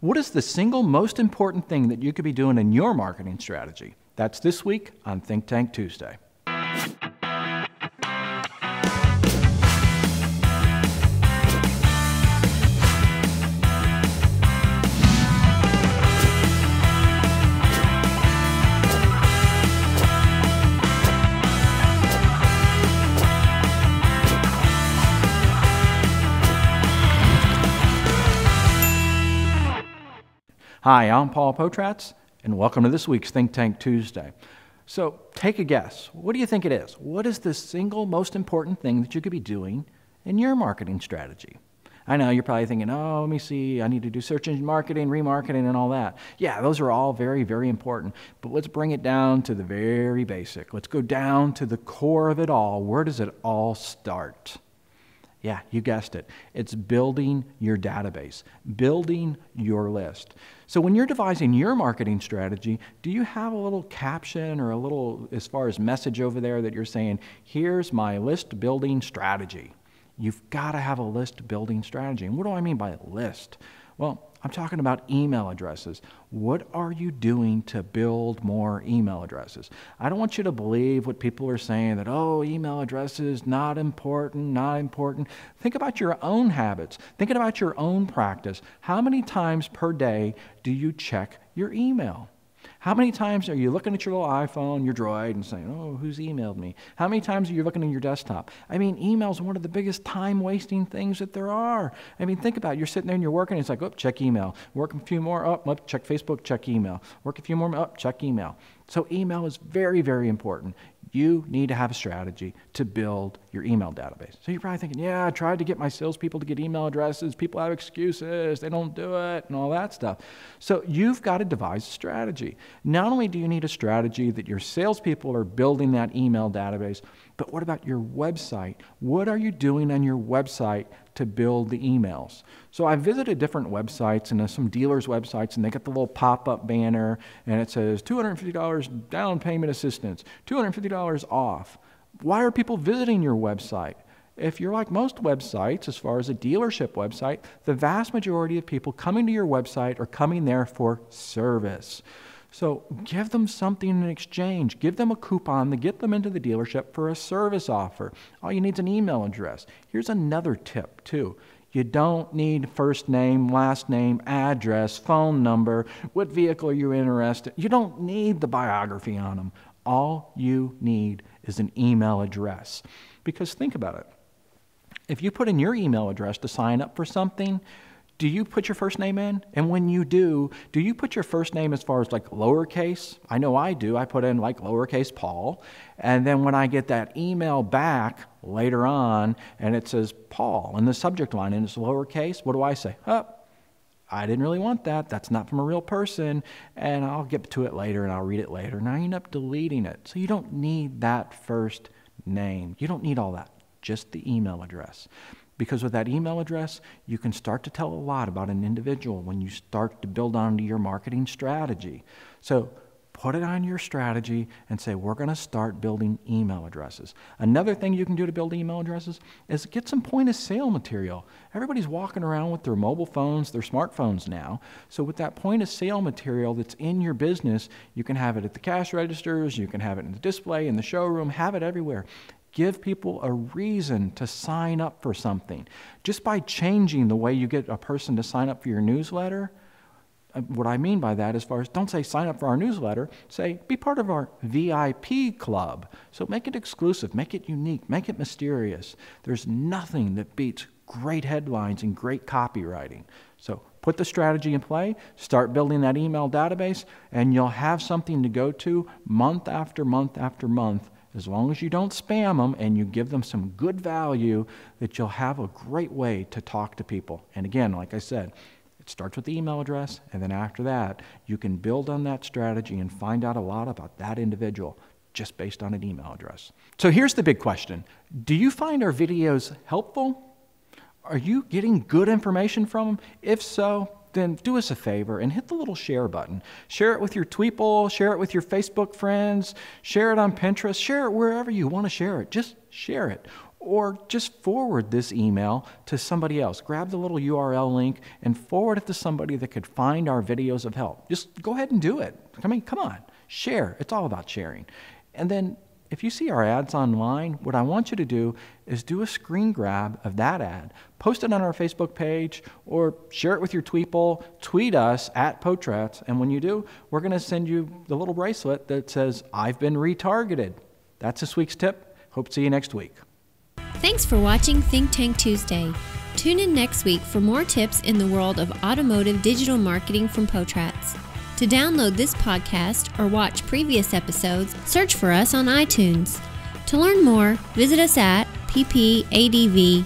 What is the single most important thing that you could be doing in your marketing strategy? That's this week on Think Tank Tuesday. Hi, I'm Paul Potratz, and welcome to this week's Think Tank Tuesday. So take a guess. What do you think it is? What is the single most important thing that you could be doing in your marketing strategy? I know you're probably thinking, oh, let me see, I need to do search engine marketing, remarketing, and all that. Yeah, those are all very, very important. But let's bring it down to the very basic. Let's go down to the core of it all. Where does it all start? Yeah, you guessed it. It's building your database, building your list. So when you're devising your marketing strategy, do you have a little caption or a little, as far as message over there that you're saying, here's my list building strategy? You've got to have a list building strategy. And what do I mean by list? Well, I'm talking about email addresses. What are you doing to build more email addresses? I don't want you to believe what people are saying that, oh, email addresses, not important, not important. Think about your own habits. Think about your own practice. How many times per day do you check your email? How many times are you looking at your little iPhone, your Droid, and saying, oh, who's emailed me? How many times are you looking at your desktop? I mean, email's one of the biggest time-wasting things that there are. I mean, think about it. You're sitting there and you're working, and it's like, oh, check email. Work a few more, oh, check Facebook, check email. Work a few more, oh, check email. So email is very, very important. You need to have a strategy to build your email database. So you're probably thinking, yeah, I tried to get my salespeople to get email addresses. People have excuses. They don't do it and all that stuff. So you've got to devise a strategy. Not only do you need a strategy that your salespeople are building that email database, but what about your website? What are you doing on your website to build the emails? So I visited different websites and some dealers' websites, and they got the little pop-up banner, and it says $250 down payment assistance, $250 off. Why are people visiting your website? If you're like most websites, as far as a dealership website, the vast majority of people coming to your website are coming there for service. So give them something in exchange. Give them a coupon to get them into the dealership for a service offer. All you need is an email address. Here's another tip, too. You don't need first name, last name, address, phone number, what vehicle you're interested in. You don't need the biography on them. All you need is an email address. Because think about it. If you put in your email address to sign up for something, do you put your first name in? And when you do you put your first name as far as like lowercase? I know I do. I put in like lowercase Paul. And then when I get that email back later on and it says Paul in the subject line and it's lowercase, what do I say? Oh, I didn't really want that. That's not from a real person. And I'll get to it later and I'll read it later. And I end up deleting it. So you don't need that first name. You don't need all that. Just the email address. Because with that email address, you can start to tell a lot about an individual when you start to build onto your marketing strategy. So put it on your strategy and say, we're going to start building email addresses. Another thing you can do to build email addresses is get some point of sale material. Everybody's walking around with their mobile phones, their smartphones now. So with that point of sale material that's in your business, you can have it at the cash registers, you can have it in the display, in the showroom, have it everywhere. Give people a reason to sign up for something. Just by changing the way you get a person to sign up for your newsletter, what I mean by that as far as don't say sign up for our newsletter, say be part of our VIP club. So make it exclusive, make it unique, make it mysterious. There's nothing that beats great headlines and great copywriting. So put the strategy in play, start building that email database, and you'll have something to go to month after month after month. As long as you don't spam them and you give them some good value, that you'll have a great way to talk to people. And again, like I said, it starts with the email address, and then after that, you can build on that strategy and find out a lot about that individual just based on an email address. So here's the big question. Do you find our videos helpful? Are you getting good information from them? If so, then do us a favor and hit the little share button. Share it with your Tweeple, share it with your Facebook friends, share it on Pinterest, share it wherever you want to share it. Just share it. Or just forward this email to somebody else. Grab the little URL link and forward it to somebody that could find our videos of help. Just go ahead and do it. I mean, come on, share. It's all about sharing. And then if you see our ads online, what I want you to do is do a screen grab of that ad, post it on our Facebook page, or share it with your Tweeple, tweet us at Potrats, and when you do, we're going to send you the little bracelet that says, I've been retargeted. That's this week's tip. Hope to see you next week. Thanks for watching Think Tank Tuesday. Tune in next week for more tips in the world of automotive digital marketing from Potrats. To download this podcast or watch previous episodes, search for us on iTunes. To learn more, visit us at ppadv.com.